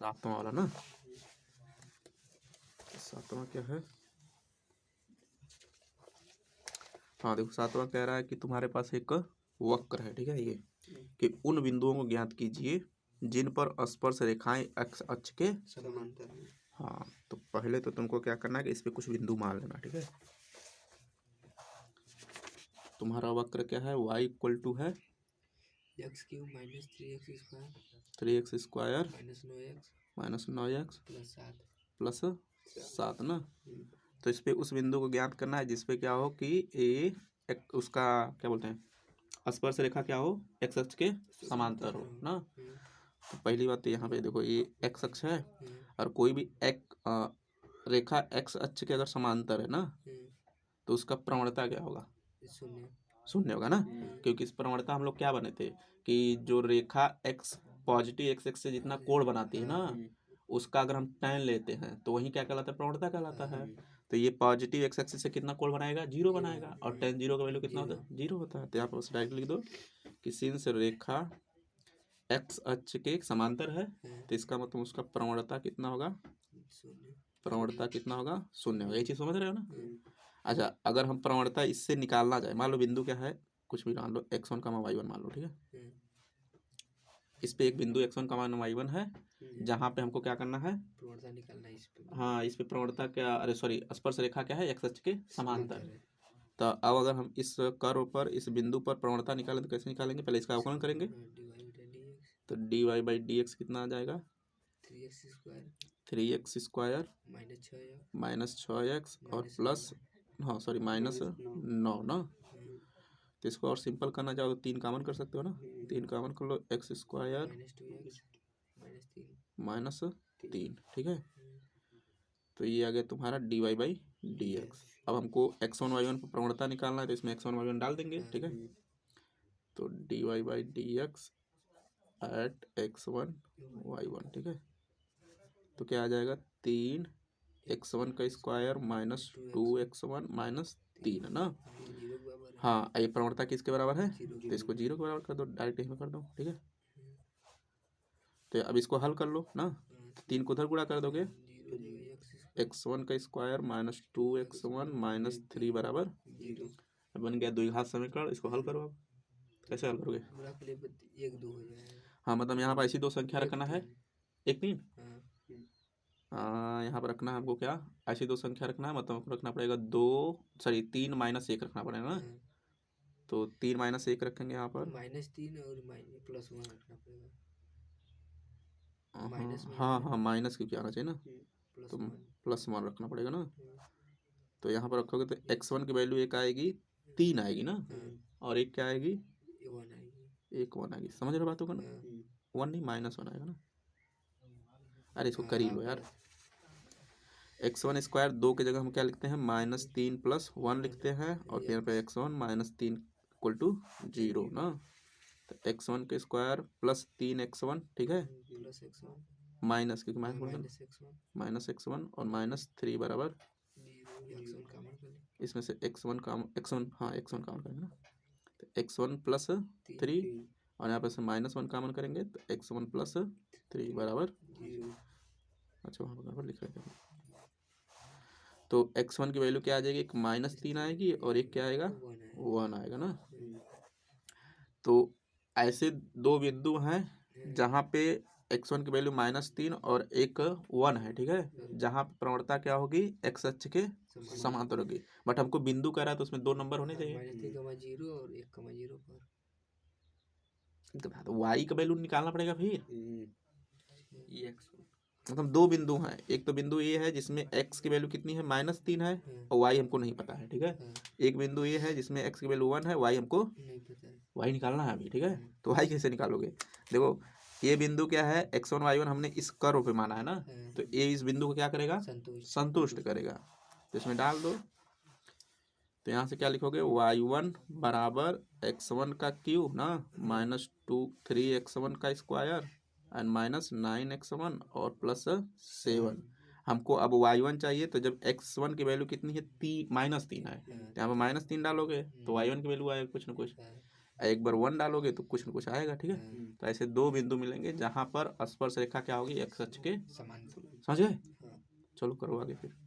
सातवां वाला ना, सातवां क्या है, हाँ देखो सातवां कह रहा है कि तुम्हारे पास एक वक्र है, ठीक है, ये कि उन बिंदुओं को ज्ञात कीजिए जिन पर स्पर्श रेखाएं एक्स अक्ष के समांतर हैं। हाँ, तो पहले तो तुमको क्या करना है कि इस पे कुछ बिंदु मान लेना, ठीक है। तुम्हारा वक्र क्या है, y इक्वल टू है x³ minus 3x square 3x square minus 9x minus 9x plus 7 plus 7 ना। तो इस पे उस बिंदु को ज्ञात करना है जिसपे क्या हो कि उसका क्या बोलते हैं, स्पर्श रेखा क्या हो, एक्स अक्ष के समांतर हो ना। तो पहली बात तो यहाँ पे देखो ये एक्स अक्ष है और कोई भी एक रेखा एक्स अक्ष के अगर समांतर है ना तो उसका प्रवणता क्या होगा, शून्य शून्य होगा ना। क्योंकि इस प्रवणता हम लोग क्या बने थे कि जो रेखा एक्स पॉजिटिव एक्स एक्स से जितना कोण बनाती है ना उसका अगर हम tan लेते हैं तो वही क्या कहलाता है, प्रवणता कहलाता है। तो ये पॉजिटिव एक्स एक्सिस से कितना कोण बनाएगा, जीरो बनाएगा, और tan जीरो का वैल्यू कितना होता है, जीरो होता है। तो यहाँ पर बस डायरेक्ट लिख दो कि सिंस रेखा एक्स अक्ष के समांतर है तो इसका मतलब उसका प्रवणता कितना होगा, प्रवणता कितना होगा, शून्य होगा। ये चीज़ समझ रहे हो ना। अच्छा, अगर हम प्रवणता इससे निकालना चाहे, मान लो बिंदु क्या है, कुछ भी मान लो x1 का y1 मान लो, ठीक है। इस पे एक बिंदु x1 का y1 है जहाँ पे हमको क्या करना है, प्रवणता निकालना है इस पे। हाँ, इस पे प्रवणता क्या, अरे सॉरी, स्पर्श रेखा क्या है, एक्स अक्ष के समांतर है। तो अब अगर हम इस कर्व पर इस बिंदु पर प्रवणता निकालें तो कैसे निकालेंगे, पहले इसका अवकलन करेंगे। तो dy/dx कितना आ जाएगा, 3x स्क्वायर माइनस 6x और प्लस, हाँ सॉरी माइनस 9 ना। तो इसको और सिंपल करना चाहो तो 3 कामन कर सकते हो ना, 3 कामन कर लो, एक्स स्क्वायर माइनस 3, ठीक है। तो ये आ गया तुम्हारा dy/dx। अब हमको x1 y1 पर प्रवणता निकालना है तो इसमें x1 y1 डाल देंगे, ठीक है। तो dy/dx एट x1 y1, ठीक है। तो क्या आ जाएगा, 3x1 का स्क्वायर माइनस 2x1 माइनस 3 ना। हाँ, ये प्रवणता किसके बराबर है, तो इसको 0 के बराबर कर दो, डायरेक्ट इसमें कर दो, ठीक है। तो अब इसको हल कर लो ना, 3 को उधर गुणा कर दोगे, x1 का स्क्वायर माइनस 2x1 माइनस 3 बराबर बन गया द्विघात समीकरण। इसको हल करो, अब कैसे हल करोगे, 1 2 हो जाएगा। हाँ मतलब यहाँ पर ऐसी दो संख्या रखना है, 1 3 यहाँ पर रखना है हमको, क्या ऐसी दो संख्या रखना है, मतलब हमको रखना पड़ेगा 3 माइनस 1 रखना पड़ेगा ना। तो 3 माइनस 1 रखेंगे यहाँ पर, -3 और +1 रखना पड़ेगा। हाँ हाँ माइनस क्योंकि आना चाहिए ना, तो +1 रखना पड़ेगा ना। तो यहाँ पर रखोगे तो x1 की वैल्यू 1 आएगी, 3 आएगी ना, और एक क्या आएगी, 1 आएगी। समझ रहे बातों का ना, 1 नहीं -1 आएगा ना। अरे इसको कर ही लो यार, x1 स्क्वायर 2 की जगह हम क्या लिखते हैं, -3 + 1 लिखते हैं, और फिर पे x1 -3 = 0 ना। तो x1 के स्क्वायर प्लस 3x1, ठीक है, माइनस क्योंकि माइनस x1 और -3 बराबर, इसमें से x1 हाँ x1 कामन करेंगे ना, तो x1 + 3 और यहाँ पे से -1 कामन करेंगे तो x1 + 3 बराबर, अच्छा वहाँ पर बराबर लिख रहे थे। तो x1 की वैल्यू क्या आ जाएगी, एक -3 आएगी और एक क्या आएगा, 1 आएगा ना। तो ऐसे दो बिंदु हैं जहाँ पे x1 की वैल्यू -3 और एक 1 है, ठीक है, जहाँ पे प्रवणता क्या होगी, x अक्ष के समांतर होगी। बट हमको बिंदु कह रहा है तो उसमें 2 नंबर होने चाहिए, -3,0 और 1,0 पर। तो y का वैल्यू निकालना पड़ेगा फिर। मतलब 2 बिंदु हैं, एक तो बिंदु ये है जिसमें x की वैल्यू कितनी है, -3 है और y हमको नहीं पता है, ठीक है। एक बिंदु ये है जिसमें x की वैल्यू 1 है, y हमको नहीं पता है, y निकालना है अभी, ठीक है। तो y कैसे निकालोगे, देखो ये बिंदु क्या है, x1 y1 हमने इस कर्व पे माना है ना, तो ये इस बिंदु को क्या करेगा, संतुष्ट करेगा। तो इसमें डाल दो, तो यहाँ से क्या लिखोगे, y1 बराबर x1 का क्यूब ना -2 3x1 का स्क्वायर एंड -9x1 और +7। हमको अब y1 चाहिए, तो जब x1 की वैल्यू कितनी है, -3 है, तो यहाँ पर -3 डालोगे तो y1 की वैल्यू आएगी कुछ ना कुछ। एक बार 1 डालोगे तो कुछ ना कुछ आएगा, ठीक है। तो ऐसे 2 बिंदु मिलेंगे जहाँ पर स्पर्श रेखा क्या होगी, एक्स अक्ष के समान समझ गए। हाँ। चलो करो आगे फिर।